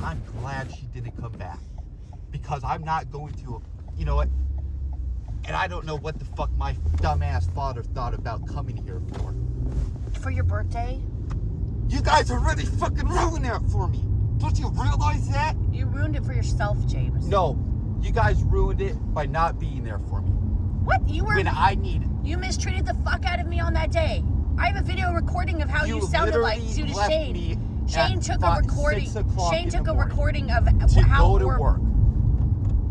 I'm glad she didn't come back. Because I'm not going to, you know what? And I don't know what the fuck my dumbass father thought about coming here for. For your birthday? You guys are really fucking ruining it for me. Don't you realize that? You ruined it for yourself, James. No, you guys ruined it by not being there for me. What? You were... When I needed... You mistreated the fuck out of me on that day. I have a video recording of how you sounded like to Shane. Shane took a recording. Shane took a recording of how go to work.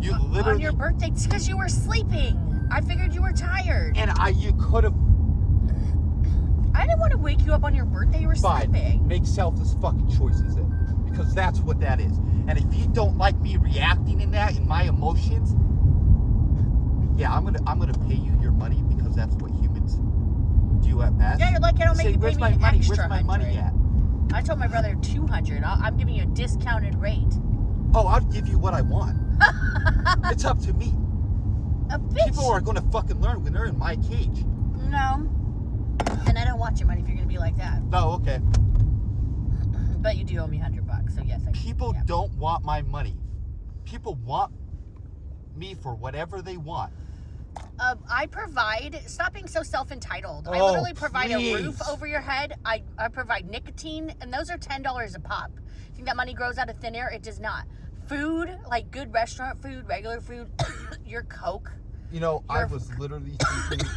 You literally... On your birthday, it's because you were sleeping. I figured you were tired. And you could have... I didn't want to wake you up on your birthday. You were sleeping. Make selfless fucking choices then. Because that's what that is. And if you don't like me reacting in my emotions, yeah, I'm gonna pay you your money because that's what humans do at best. Yeah, you're lucky I don't make you pay me an extra Where's my money at? I told my brother $200. I'm giving you a discounted rate. Oh, I'll give you what I want. It's up to me. A bitch. People are gonna fucking learn when they're in my cage. No. And I don't want your money if you're gonna be like that. Oh, okay. But you do owe me $100, so yes, I do. People don't want my money. People want me for whatever they want. I provide. Stop being so self-entitled. I Oh, literally provide please. a roof over your head. I provide nicotine, and those are $10 a pop. You think that money grows out of thin air? It does not. Food, like good restaurant food, regular food, your Coke. You know, I was literally thinking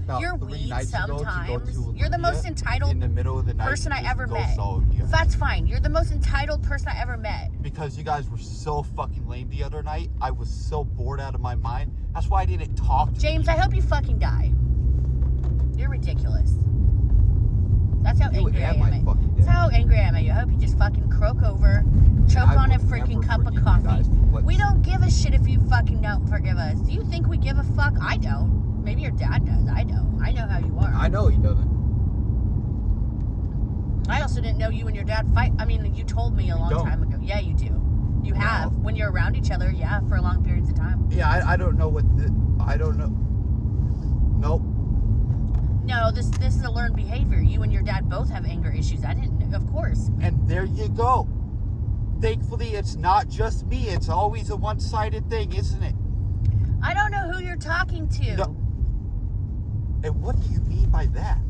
about your 3 weed nights ago to go sometimes. to You're the most entitled in the middle of the night person I ever go met. Yeah. That's fine. You're the most entitled person I ever met. Because you guys were so fucking lame the other night. I was so bored out of my mind. That's why I didn't talk to James, you. I hope you fucking die. You're ridiculous. That's how angry I am at you. That's how angry I am at you. I hope you just fucking croak over, choke on a freaking cup of coffee. We don't give a shit if you fucking don't forgive us. Do you think we give a fuck? I don't. Maybe your dad does. I don't. I know how you are. I know he doesn't. I also didn't know you and your dad fight. I mean, you told me a long time ago. Yeah, you do. You have. When you're around each other, yeah, for long periods of time. Yeah, I don't know what I don't know. Nope. No, this is a learned behavior. You and your dad both have anger issues. I didn't, of course. And there you go. Thankfully, it's not just me. It's always a one-sided thing, isn't it? I don't know who you're talking to. No. And what do you mean by that?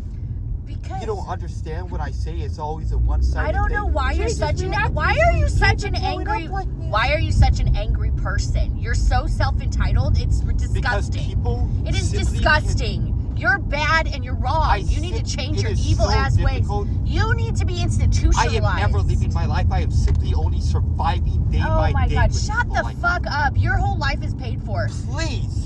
Because you don't understand when I say it's always a one-sided thing. I don't know why you're such an angry why are you such an angry person? You're so self-entitled. It's disgusting. It is disgusting. You're bad and you're wrong. You need to change your evil ass ways. You need to be institutionalized. I am never living my life. I am simply only surviving day by day. Oh my God! Shut the fuck up. Your whole life is paid for. Please.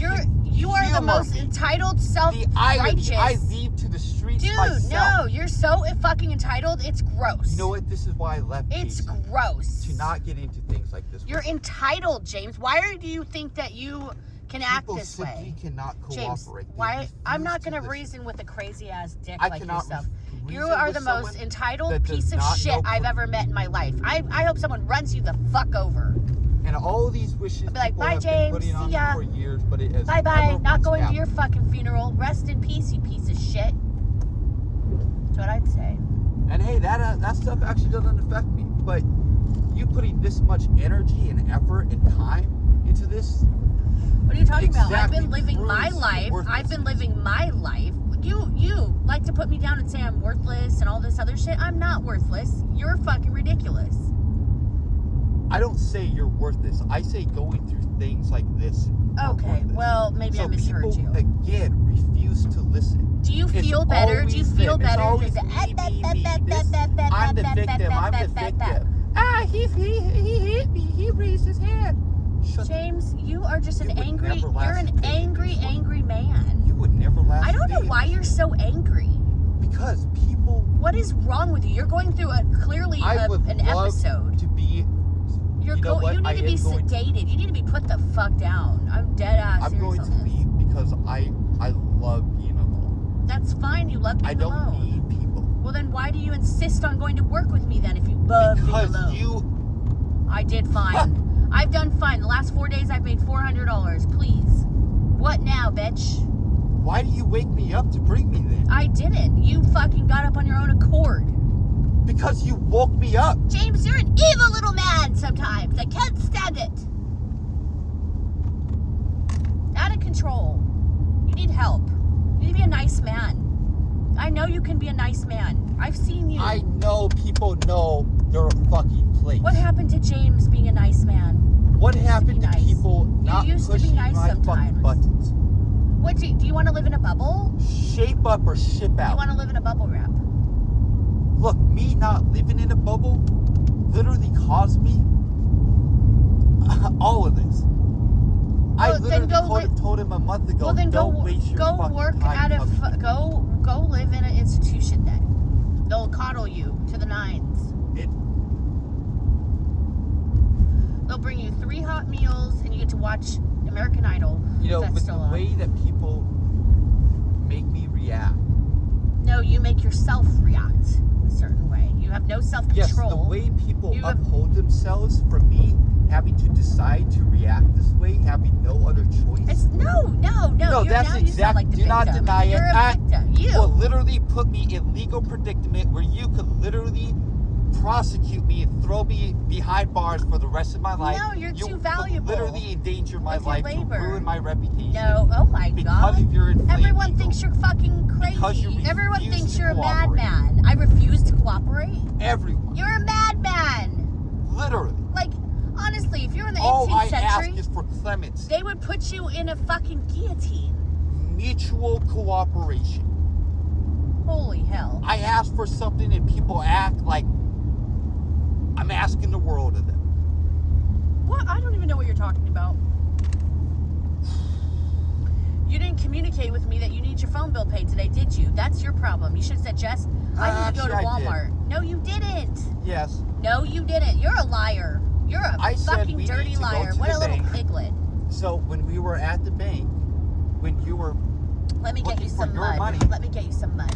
You are the most entitled, self-righteous. I leave to the streets myself. Dude, no, you're so fucking entitled. It's gross. You know what? This is why I left. It's gross. To not get into things like this. You're entitled, James. Why do you think that you can act this way? People simply cannot cooperate. James, why? I'm not going to reason with a crazy ass dick like yourself. You are the most entitled piece of shit I've ever met in my life. I hope someone runs you the fuck over. And all these wishes I'll be like, bye, have James. been putting on for years, but it has bye. Not going happened. to your fucking funeral. Rest in peace, you piece of shit. That's what I'd say. And hey, that stuff actually doesn't affect me. But you putting this much energy and effort and time into this. What are you talking about? I've been living my life. You like to put me down and say I'm worthless and all this other shit. I'm not worthless. You're fucking ridiculous. I don't say you're worthless. I say going through things like this. Okay, well, maybe I misheard you. People, again, refuse to listen. Do you feel better? Do you feel better? I'm the victim. I'm the victim. He hit me. He raised his hand. James, you are just you're an angry man. You would never last. I don't know why you're so angry. Because people. What is wrong with you? You're going through an episode. To be. You need to be sedated. You need to be put the fuck down. I'm dead ass. I'm going to leave because I love being alone. That's fine. You love being alone. I don't need people. Well, then why do you insist on going to work with me then if you love being alone? Because I did fine. I've done fine. The last 4 days I've made $400. Please. What now, bitch? Why do you wake me up to bring me then? I didn't. You fucking got up on your own accord. Because you woke me up. James, you're an evil little man. know you can be a nice man. I've seen you. I know people know they're a fucking place. What happened to James being a nice man? What happened to nice. people not used to be pushing nice my sometimes. fucking buttons? What do you want to live in a bubble? Shape up or ship out. You want to live in a bubble wrap? Look, me not living in a bubble literally caused me all of this. I literally told him a month ago. Well, then don't waste your go fucking work time at coming. go live in an institution then. They'll coddle you to the nines. They'll bring you 3 hot meals and you get to watch American Idol. You know, with the way that people make me react. No, you make yourself react a certain way. You have no self-control. Yes, the way people uphold themselves for me having to decide to react this way, having no other choice. No, that's exactly. Like do not deny You're it. a victim. You will literally put me in legal predicament where you could literally prosecute me and throw me behind bars for the rest of my life. No, you're too valuable. Literally endanger my life to ruin my reputation. No, oh my God. Because of your Everyone thinks you're fucking crazy. Everyone thinks you're a madman. I refuse to cooperate. Everyone. You're a madman. Literally. Like, honestly, if you're in the 18th All I century, ask is for clemency. They would put you in a fucking guillotine. Mutual cooperation. Holy hell. I ask for something and people act like I'm asking the world of them. What? I don't even know what you're talking about. You didn't communicate with me that you need your phone bill paid today, did you? That's your problem. You should have said, Jess, I need to go to Walmart. No, you didn't. Yes. No, you didn't. You're a liar. You're a fucking dirty liar. What a little piglet. So when we were at the bank, when you were Let me get you some mud. money. Let me get you some mud.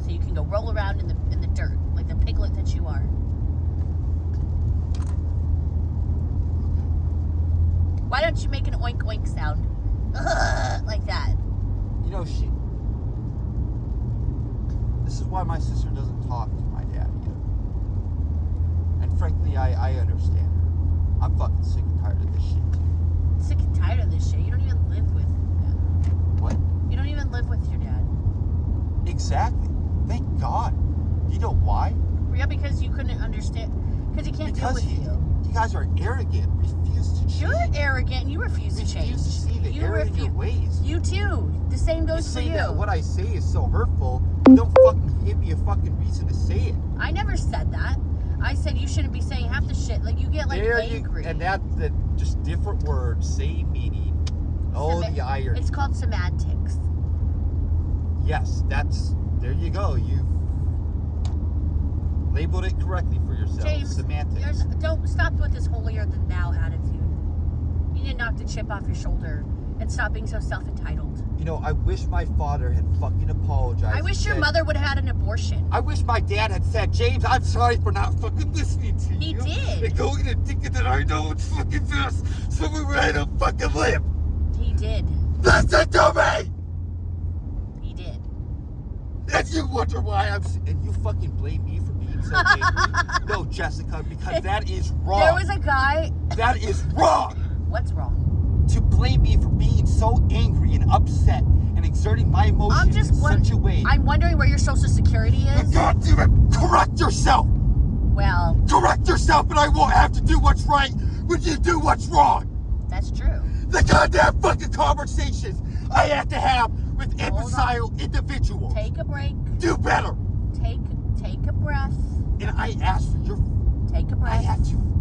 So you can go roll around in the dirt like the piglet that you are. Why don't you make an oink oink sound? Like that. You know, this is why my sister doesn't talk to my dad yet. And frankly, I understand her. I'm fucking sick and tired of this shit too. Sick and tired of this shit. You don't even live with them. What? You don't even live with your dad. Exactly. Thank God. You know why? Yeah, because you couldn't understand. Because he can't deal with you. You guys are arrogant. Refuse to change. You're arrogant. You refuse to change. Refuse to see the error in your ways. You too. The same goes for you. That what I say is so hurtful. Don't fucking give me a fucking reason to say it. I never said that. I said you shouldn't be saying half the shit. Like you get like angry. And that's just different words, same meaning. The irony. It's called semantics. Yes, there you go. You've labeled it correctly for yourself. James, semantics. Don't stop with this holier than thou attitude. You need to knock the chip off your shoulder and stop being so self-entitled. You know, I wish my father had fucking apologized. I wish your mother would have had an abortion. I wish my dad had said, James, I'm sorry for not fucking listening to you. He did. And going and thinking that I know it's fucking best somewhere I don't fucking live. He did. Listen to me! He did. And you wonder why and you fucking blame me for being so angry. No, Jessica, because that is wrong. There was a guy. That is wrong. What's wrong? To blame me for being so angry and upset and exerting my emotions in such a way. I'm wondering where your social security is. God damn it, correct yourself. Well. Correct yourself and I won't have to do what's right when you do what's wrong. That's true. The goddamn fucking conversations I have to have with imbecile individuals. Take a break. Do better. Take a breath. And I ask for your. Take a breath.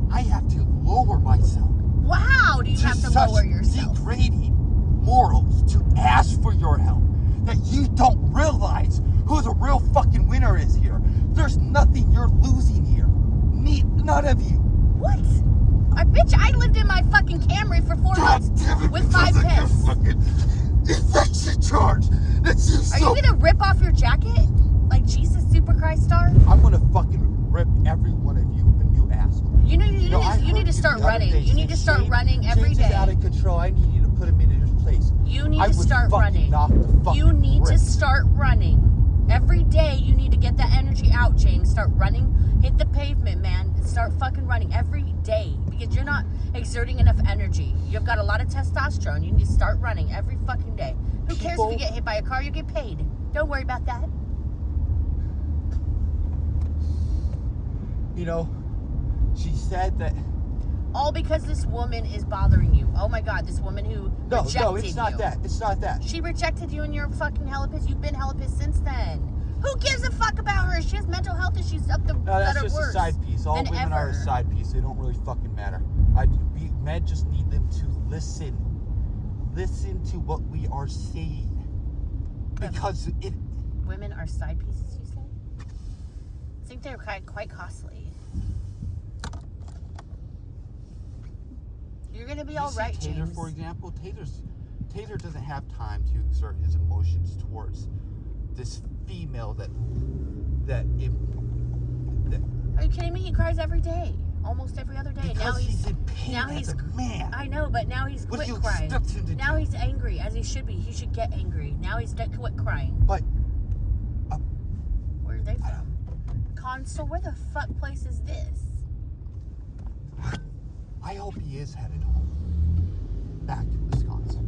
I have to lower myself. How do you have to lower yourself? Degrading morals to ask for your help. That you don't realize who the real fucking winner is here. There's nothing you're losing here. None of you. What? Bitch, I lived in my fucking Camry for 4 months with 5 pets. Eviction charge. Are you gonna rip off your jacket like Jesus Super Christ star? I'm gonna fucking rip every one of you a new asshole. You need to start running. You need to start running every day. James is out of control. I need you to put him in his place. You need to start running. You need to start running. Every day you need to get that energy out, James. Start running. Hit the pavement, man. Start fucking running every day because you're not exerting enough energy. You've got a lot of testosterone. You need to start running every fucking day. Who cares if you get hit by a car? You get paid. Don't worry about that. you know, she said that. All because this woman is bothering you. Oh my God, this woman who rejected you. No, it's not that. It's not that. She rejected you and you're fucking hella pissed. You've been hella pissed since then. Who gives a fuck about her? She has mental health issues up the No, that's just a side piece. All women are a side piece. They don't really fucking matter. Men just need them to listen. Listen to what we are saying. Because it... Women are side pieces, you say? I think they're quite costly. You're gonna be all right, Tater, James. for example, Tater doesn't have time to exert his emotions towards this female that Are you kidding me? He cries every day, almost every other day. Because now he's in pain as a man. I know, but now he's quit crying. What do you expect him to now do? he's angry, as he should be. He should get angry. Now he's quit crying. But where are they from? Console, where the fuck place is this? I hope he is headed home, back to Wisconsin.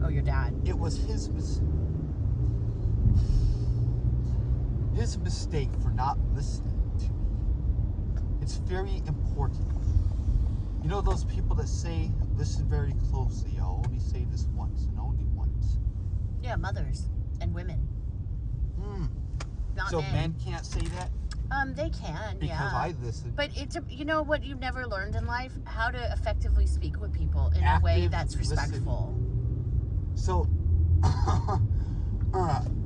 Oh, your dad. It was his mistake for not listening to me. It's very important. You know those people that say, listen very closely, I'll only say this once and only once. Yeah, mothers and women. Not so men. Men can't say that? They can, because yeah. I listen. But you know what you've never learned in life? How to effectively speak with people in a way that's respectful. So,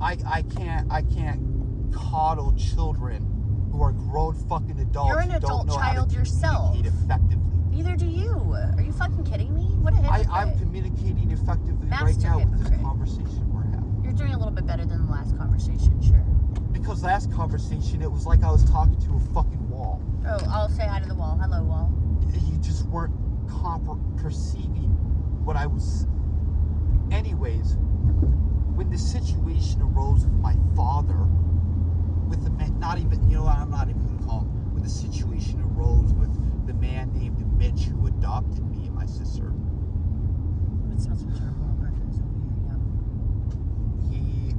I can't coddle children who are grown fucking adults. You're an adult child yourself. Effectively. Neither do you. Are you fucking kidding me? What a hypocrite. I'm communicating effectively right now with this conversation we're having. You're doing a little bit better than the last conversation, sure. Because last conversation, it was like I was talking to a fucking wall. Oh, I'll say hi to the wall. Hello, wall. You just weren't perceiving what I was... Anyways, when the situation arose with my father, with the man, not even, I'm not even going to call him, when the situation arose with the man named Mitch who adopted me and my sister. It smells like charcoal burgers over here, He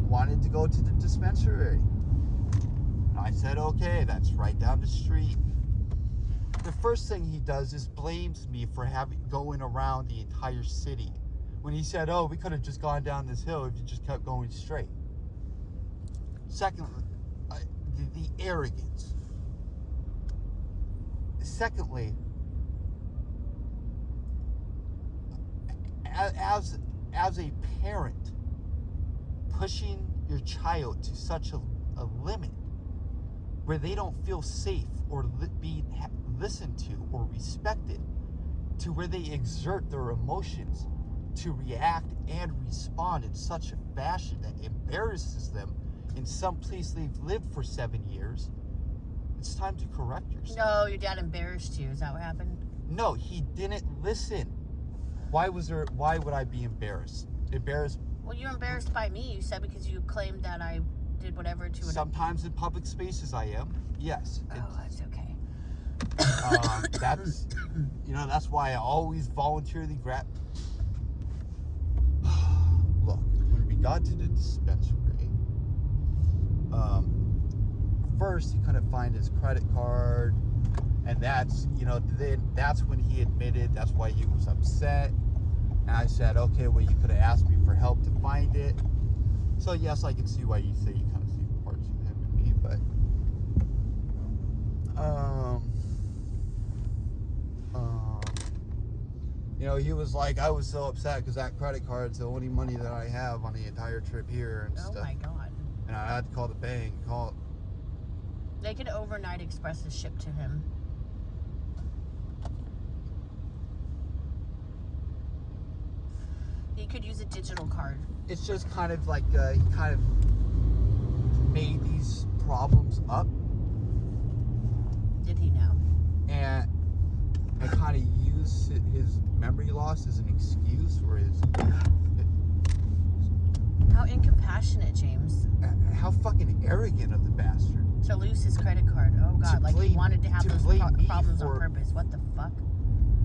wanted to go to the dispensary. And I said, okay, that's right down the street. The first thing he does is blames me for going around the entire city. When he said, oh, we could have just gone down this hill if you just kept going straight. Secondly, the arrogance. Secondly, as a parent, pushing your child to such a limit where they don't feel safe or being listened to or respected, to where they exert their emotions to react and respond in such a fashion that embarrasses them in some place they've lived for 7 years. It's time to correct yourself. No, your dad embarrassed you. Is that what happened? No, he didn't listen. Why would I be embarrassed? Well, you're embarrassed by me, you said, because you claimed that I did whatever to... Sometimes in public spaces I am. Yes. Oh, that's okay. That's why I always voluntarily grab... Look, when we got to the dispensary, first he couldn't find his credit card, and that's when he admitted that's why he was upset. And I said, okay, well, you could have asked me for help to find it. So yes, I can see why you say you kind of see parts of him and me, but he was like, I was so upset because that credit card's the only money that I have on the entire trip here and stuff. Oh my God. And I had to call the bank. They could overnight express the ship to him. He could use a digital card. It's just kind of like he kind of made these problems up. Did he now? And I kind of used his memory loss as an excuse for his... How incompassionate, James. How fucking arrogant of the bastard. To lose his credit card. Oh God, like he wanted to have those problems on purpose. What the fuck?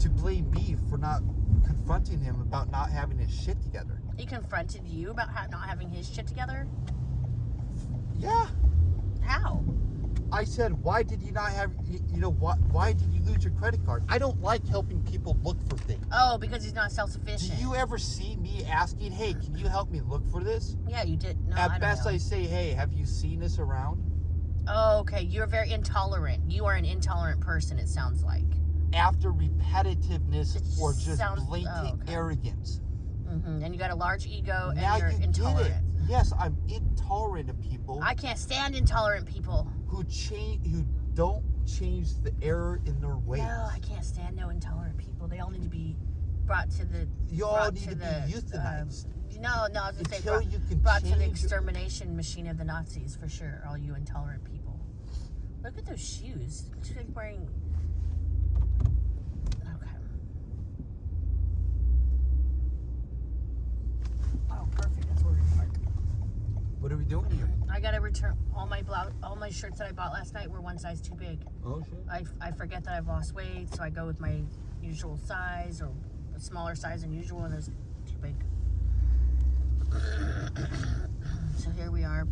To blame me for not confronting him about not having his shit together. He confronted you about not having his shit together? Yeah. How? I said, why did you not have, why did you lose your credit card? I don't like helping people look for things. Oh, because he's not Do self-sufficient. you ever see me asking, hey, can you help me look for this? Yeah, you did. No, At I best, don't know. I say, hey, have you seen this around? Oh, okay. You're very intolerant. You are an intolerant person, it sounds like. After repetitiveness or just blatant okay. arrogance. And you got a large ego, and Now you're you intolerant. get it. Yes, I'm intolerant of people. I can't stand intolerant people. Who don't change the error in their ways. No, I can't stand no intolerant people. They all need to be brought to the. You all need to be euthanized. No, I was gonna say brought to the extermination machine of the Nazis for sure. All you intolerant people. Look at those shoes. She's like wearing. Okay. Oh, perfect. That's where we're gonna park. What are we doing here? I gotta return all my shirts that I bought last night were one size too big. Oh shit. I forget that I've lost weight, so I go with my usual size or a smaller size than usual, and it's too big. So here we are.